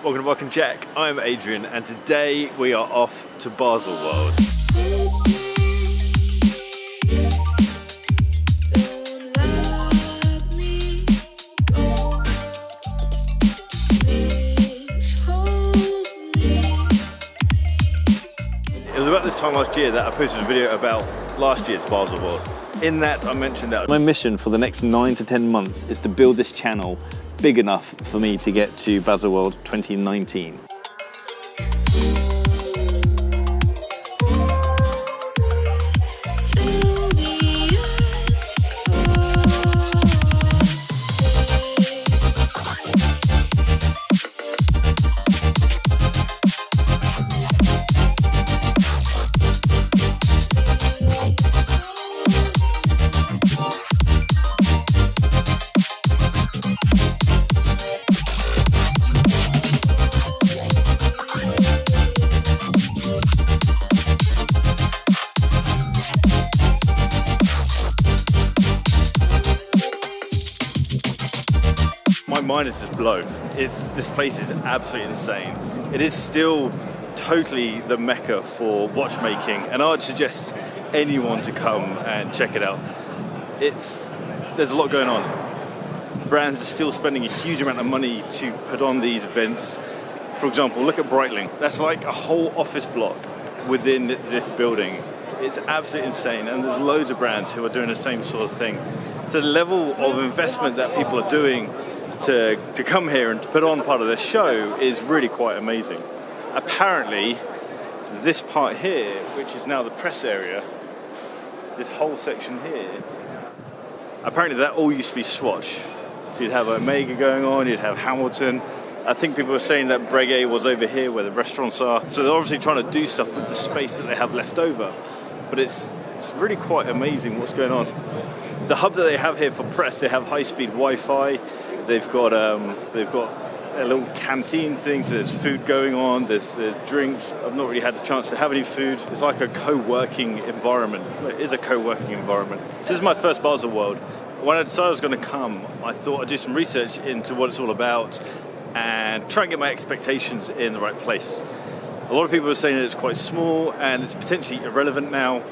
Welcome to Mark and Jack. I'm Adrian and today we are off to BaselWorld. It was about this time last year that I posted a video about last year's BaselWorld. In that I mentioned that my mission for the next 9 to 10 months is to build this channel big enough for me to get to BaselWorld 2019. My mind is just blown. This place is absolutely insane. It is still totally the mecca for watchmaking, and I would suggest anyone to come and check it out. There's a lot going on. Brands are still spending a huge amount of money to put on these events. For example, look at Breitling. That's like a whole office block within this building. It's absolutely insane, and there's loads of brands who are doing the same sort of thing. So the level of investment that people are doing to come here and to put on part of this show is really quite amazing. Apparently, this part here, which is now the press area, this whole section here, apparently that all used to be Swatch. So you'd have Omega going on, you'd have Hamilton. I think people were saying that Breguet was over here where the restaurants are. So they're obviously trying to do stuff with the space that they have left over. But it's really quite amazing what's going on. The hub that they have here for press, they have high-speed Wi-Fi. They've got a little canteen thing, so there's food going on, there's drinks. I've not really had the chance to have any food. It's like a co-working environment. It is a co-working environment. So this is my first BaselWorld. When I decided I was going to come, I thought I'd do some research into what it's all about and try and get my expectations in the right place. A lot of people are saying that it's quite small and it's potentially irrelevant now,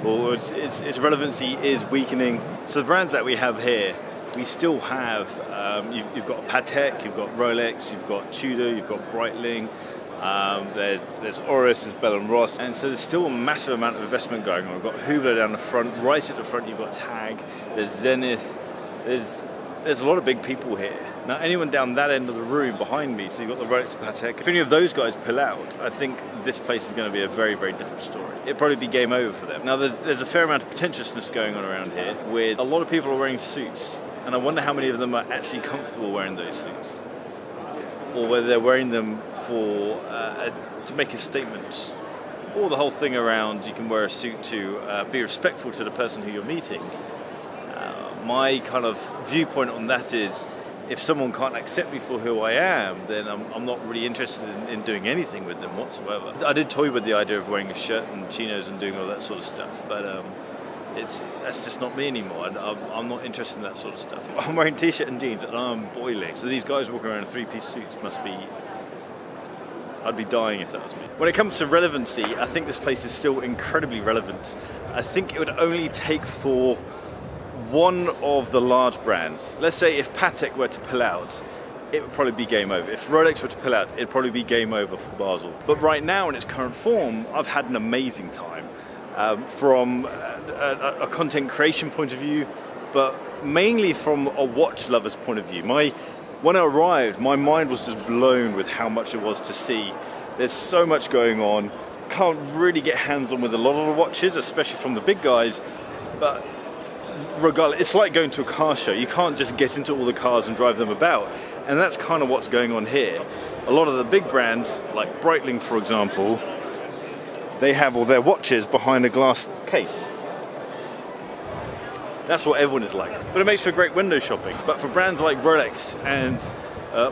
or its relevancy is weakening. So the brands that we have here, we still have, you've got Patek, you've got Rolex, you've got Tudor, you've got Breitling, there's Oris, there's Bell & Ross, and so there's still a massive amount of investment going on. We've got Hublot down the front, right at the front you've got Tag, there's Zenith, there's a lot of big people here. Now anyone down that end of the room behind me, so you've got the Rolex, Patek, if any of those guys pull out, I think this place is going to be a very, very different story. It'll probably be game over for them. Now there's a fair amount of pretentiousness going on around here, with a lot of people are wearing suits. And I wonder how many of them are actually comfortable wearing those suits, or whether they're wearing them to make a statement, or the whole thing around you can wear a suit to be respectful to the person who you're meeting. My kind of viewpoint on that is, if someone can't accept me for who I am, then I'm not really interested in doing anything with them whatsoever. I did toy with the idea of wearing a shirt and chinos and doing all that sort of stuff, but that's just not me anymore. I'm not interested in that sort of stuff. I'm wearing t-shirt and jeans and I'm boiling. So these guys walking around in three-piece suits I'd be dying if that was me. When it comes to relevancy, I think this place is still incredibly relevant. I think it would only take for one of the large brands. Let's say if Patek were to pull out, it would probably be game over. If Rolex were to pull out, it'd probably be game over for Basel. But right now in its current form, I've had an amazing time. From a content creation point of view, but mainly from a watch lover's point of view. When I arrived, my mind was just blown with how much it was to see. There's so much going on. Can't really get hands-on with a lot of the watches, especially from the big guys, but regardless, it's like going to a car show. You can't just get into all the cars and drive them about, and that's kind of what's going on here. A lot of the big brands, like Breitling for example, they have all their watches behind a glass case. That's what everyone is like. But it makes for great window shopping. But for brands like Rolex and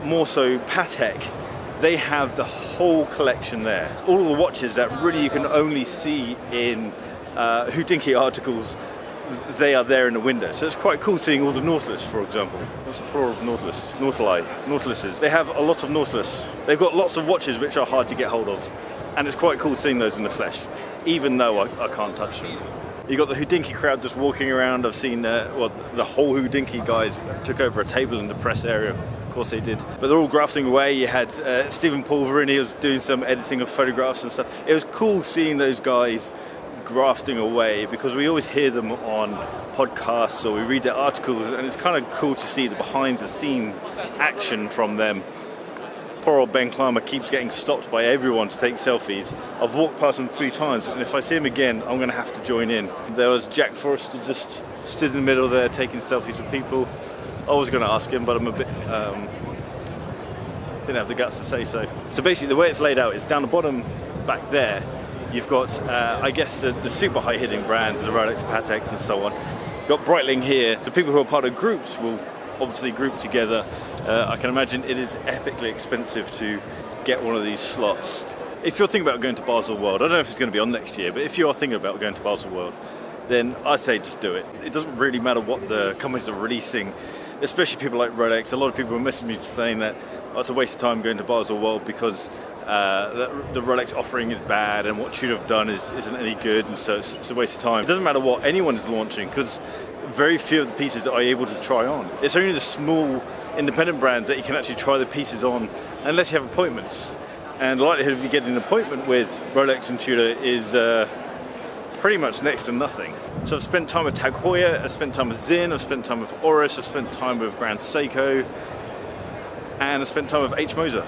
more so Patek, they have the whole collection there. All of the watches that really you can only see in Houdinki articles they are there in the window. So it's quite cool seeing all the Nautilus, for example. What's the plural of Nautilus? Nautiluses. They have a lot of Nautilus. They've got lots of watches which are hard to get hold of. And it's quite cool seeing those in the flesh, even though I can't touch them. You got the Houdinki crowd just walking around. I've seen, the whole Houdinki guys took over a table in the press area. Of course they did. But they're all grafting away. You had Stephen Pulverin, he was doing some editing of photographs and stuff. It was cool seeing those guys grafting away, because we always hear them on podcasts or we read their articles, and it's kind of cool to see the behind the scene action from them. Poor old Ben Clymer keeps getting stopped by everyone to take selfies. I've walked past him 3 times, and if I see him again, I'm going to have to join in. There was Jack Forrester just stood in the middle there taking selfies with people. I was going to ask him, but I'm a bit didn't have the guts to say so. So basically the way it's laid out is down the bottom back there, you've got I guess the super high hitting brands, the Rolex, Pateks and so on. You've got Breitling here. The people who are part of groups will obviously group together. I can imagine it is epically expensive to get one of these slots. If you're thinking about going to BaselWorld, I don't know if it's going to be on next year, but if you are thinking about going to BaselWorld, then I say just do it. It doesn't really matter what the companies are releasing, especially people like Rolex. A lot of people are messaging me saying that it's a waste of time going to BaselWorld because the Rolex offering is bad and what Tudor have done isn't any good, and so it's a waste of time. It doesn't matter what anyone is launching, because very few of the pieces are able to try on. It's only the small independent brands that you can actually try the pieces on unless you have appointments. And the likelihood of you getting an appointment with Rolex and Tudor is pretty much next to nothing. So I've spent time with Tag Heuer, I've spent time with Zinn, I've spent time with Oris, I've spent time with Grand Seiko, and I've spent time with H. Moser,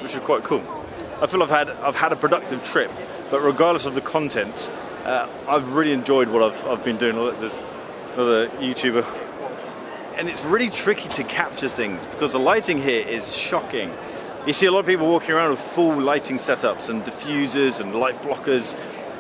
which is quite cool. I feel I've had a productive trip, but regardless of the content, I've really enjoyed what I've been doing. There's another YouTuber, and it's really tricky to capture things because the lighting here is shocking. You see a lot of people walking around with full lighting setups and diffusers and light blockers,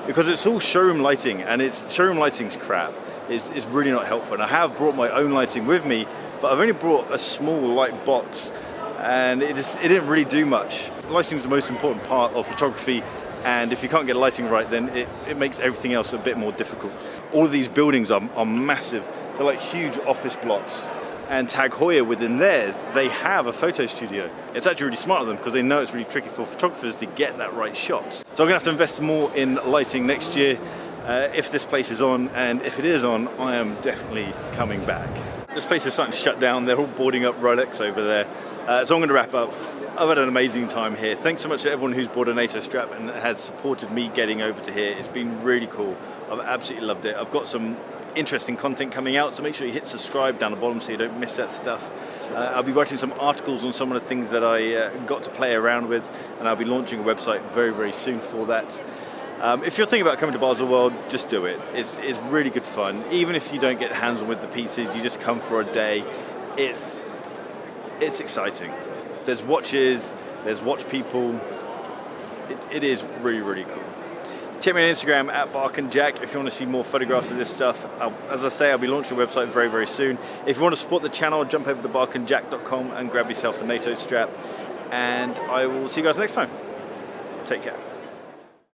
because it's all showroom lighting, and showroom lighting's crap. It's really not helpful. And I have brought my own lighting with me, but I've only brought a small light box, and it didn't really do much. Lighting is the most important part of photography, and if you can't get lighting right, then it makes everything else a bit more difficult. All of these buildings are massive. They're like huge office blocks. And Tag Heuer, within theirs, they have a photo studio. It's actually really smart of them because they know it's really tricky for photographers to get that right shot. So I'm going to have to invest more in lighting next year if this place is on, and if it is on, I am definitely coming back. This place is starting to shut down. They're all boarding up Rolex over there. So I'm going to wrap up. I've had an amazing time here. Thanks so much to everyone who's bought a NATO strap and has supported me getting over to here. It's been really cool. I've absolutely loved it. I've got some interesting content coming out, so make sure you hit subscribe down the bottom so you don't miss that stuff. I'll be writing some articles on some of the things that I got to play around with, and I'll be launching a website very, very soon for that. If you're thinking about coming to BaselWorld, just do it. It's really good fun. Even if you don't get hands-on with the pieces, you just come for a day. It's exciting. There's watches, there's watch people. It is really, really cool. Check me on Instagram at @BarkandJack if you want to see more photographs of this stuff. As I say, I'll be launching a website very, very soon. If you want to support the channel, jump over to barkandjack.com and grab yourself a NATO strap. And I will see you guys next time. Take care.